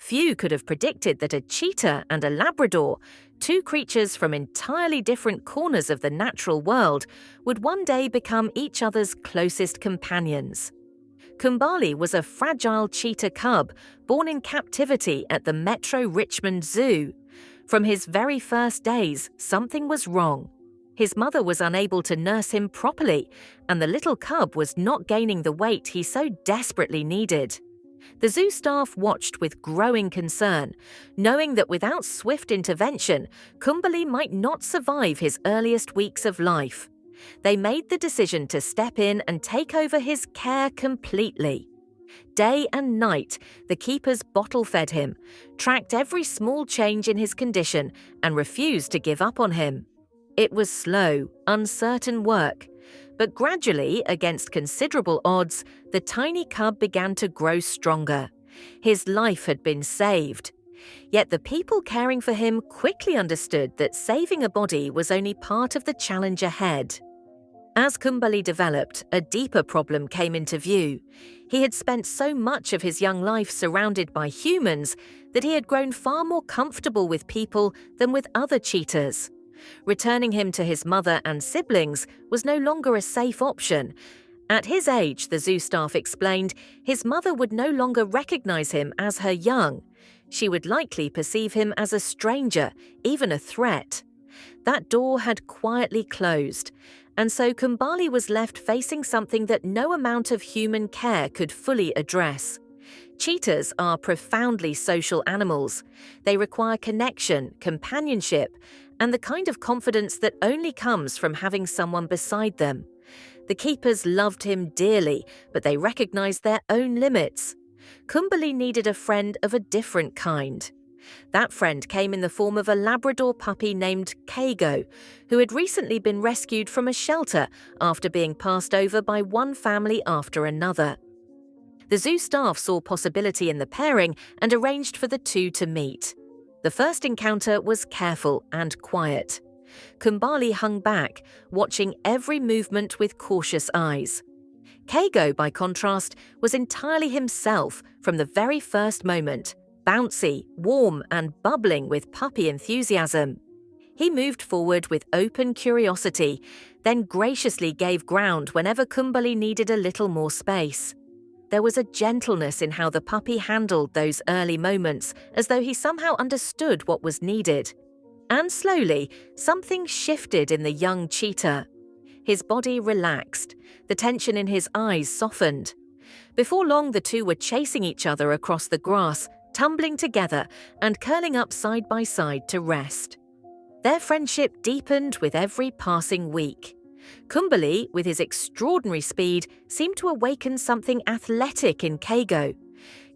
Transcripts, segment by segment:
Few could have predicted that a cheetah and a Labrador, two creatures from entirely different corners of the natural world, would one day become each other's closest companions. Kumbali was a fragile cheetah cub born in captivity at the Metro Richmond Zoo. From his very first days, something was wrong. His mother was unable to nurse him properly, and the little cub was not gaining the weight he so desperately needed. The zoo staff watched with growing concern, knowing that without swift intervention, Kumbali might not survive his earliest weeks of life. They made the decision to step in and take over his care completely. Day and night, the keepers bottle-fed him, tracked every small change in his condition, and refused to give up on him. It was slow, uncertain work, but gradually, against considerable odds, the tiny cub began to grow stronger. His life had been saved. Yet the people caring for him quickly understood that saving a body was only part of the challenge ahead. As Kumbali developed, a deeper problem came into view. He had spent so much of his young life surrounded by humans that he had grown far more comfortable with people than with other cheetahs. Returning him to his mother and siblings was no longer a safe option. At his age, the zoo staff explained, his mother would no longer recognize him as her young. She would likely perceive him as a stranger, even a threat. That door had quietly closed, and so Kumbali was left facing something that no amount of human care could fully address. Cheetahs are profoundly social animals. They require connection, companionship, and the kind of confidence that only comes from having someone beside them. The keepers loved him dearly, but they recognized their own limits. Kumbali needed a friend of a different kind. That friend came in the form of a Labrador puppy named Kago, who had recently been rescued from a shelter after being passed over by one family after another. The zoo staff saw possibility in the pairing and arranged for the two to meet. The first encounter was careful and quiet. Kumbali hung back, watching every movement with cautious eyes. Kago, by contrast, was entirely himself from the very first moment, bouncy, warm, and bubbling with puppy enthusiasm. He moved forward with open curiosity, then graciously gave ground whenever Kumbali needed a little more space. There was a gentleness in how the puppy handled those early moments, as though he somehow understood what was needed. And slowly, something shifted in the young cheetah. His body relaxed, the tension in his eyes softened. Before long, the two were chasing each other across the grass, tumbling together and curling up side by side to rest. Their friendship deepened with every passing week. Kumbali, with his extraordinary speed, seemed to awaken something athletic in Kago.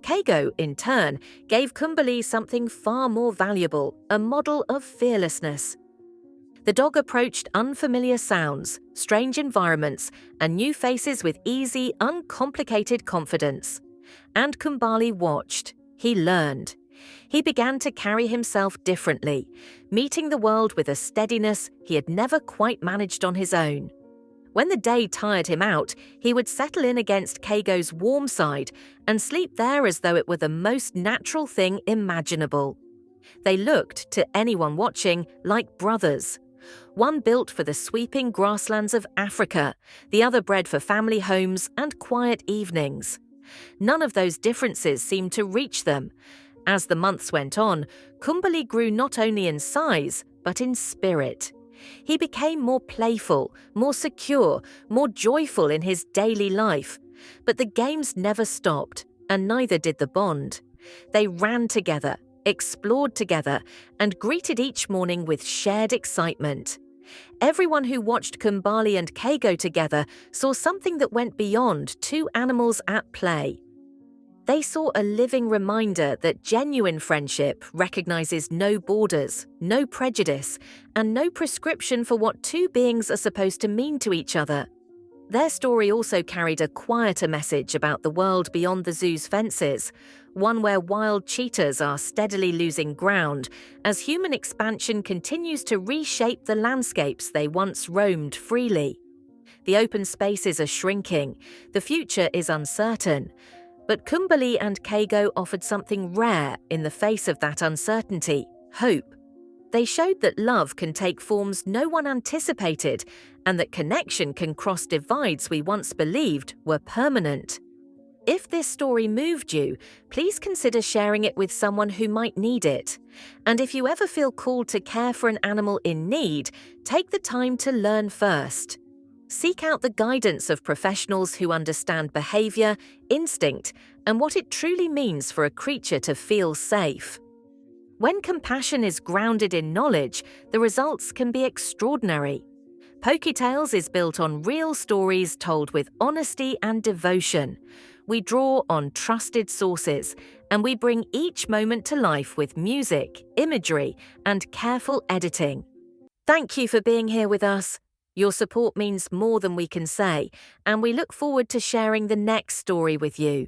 Kago, in turn, gave Kumbali something far more valuable, a model of fearlessness. The dog approached unfamiliar sounds, strange environments, and new faces with easy, uncomplicated confidence. And Kumbali watched. He learned. He began to carry himself differently, meeting the world with a steadiness he had never quite managed on his own. When the day tired him out, he would settle in against Kago's warm side and sleep there as though it were the most natural thing imaginable. They looked, to anyone watching, like brothers. One built for the sweeping grasslands of Africa, the other bred for family homes and quiet evenings. None of those differences seemed to reach them. As the months went on, Kumbali grew not only in size, but in spirit. He became more playful, more secure, more joyful in his daily life. But the games never stopped, and neither did the bond. They ran together, explored together, and greeted each morning with shared excitement. Everyone who watched Kumbali and Kago together saw something that went beyond two animals at play. They saw a living reminder that genuine friendship recognizes no borders, no prejudice, and no prescription for what two beings are supposed to mean to each other. Their story also carried a quieter message about the world beyond the zoo's fences, one where wild cheetahs are steadily losing ground as human expansion continues to reshape the landscapes they once roamed freely. The open spaces are shrinking, the future is uncertain, But Kumbali and Kago offered something rare in the face of that uncertainty: hope. They showed that love can take forms no one anticipated and that connection can cross divides we once believed were permanent. If this story moved you, please consider sharing it with someone who might need it. And if you ever feel called to care for an animal in need, take the time to learn first. Seek out the guidance of professionals who understand behavior, instinct, and what it truly means for a creature to feel safe. When compassion is grounded in knowledge, the results can be extraordinary. Pokétales is built on real stories told with honesty and devotion. We draw on trusted sources, and we bring each moment to life with music, imagery, and careful editing. Thank you for being here with us. Your support means more than we can say, and we look forward to sharing the next story with you.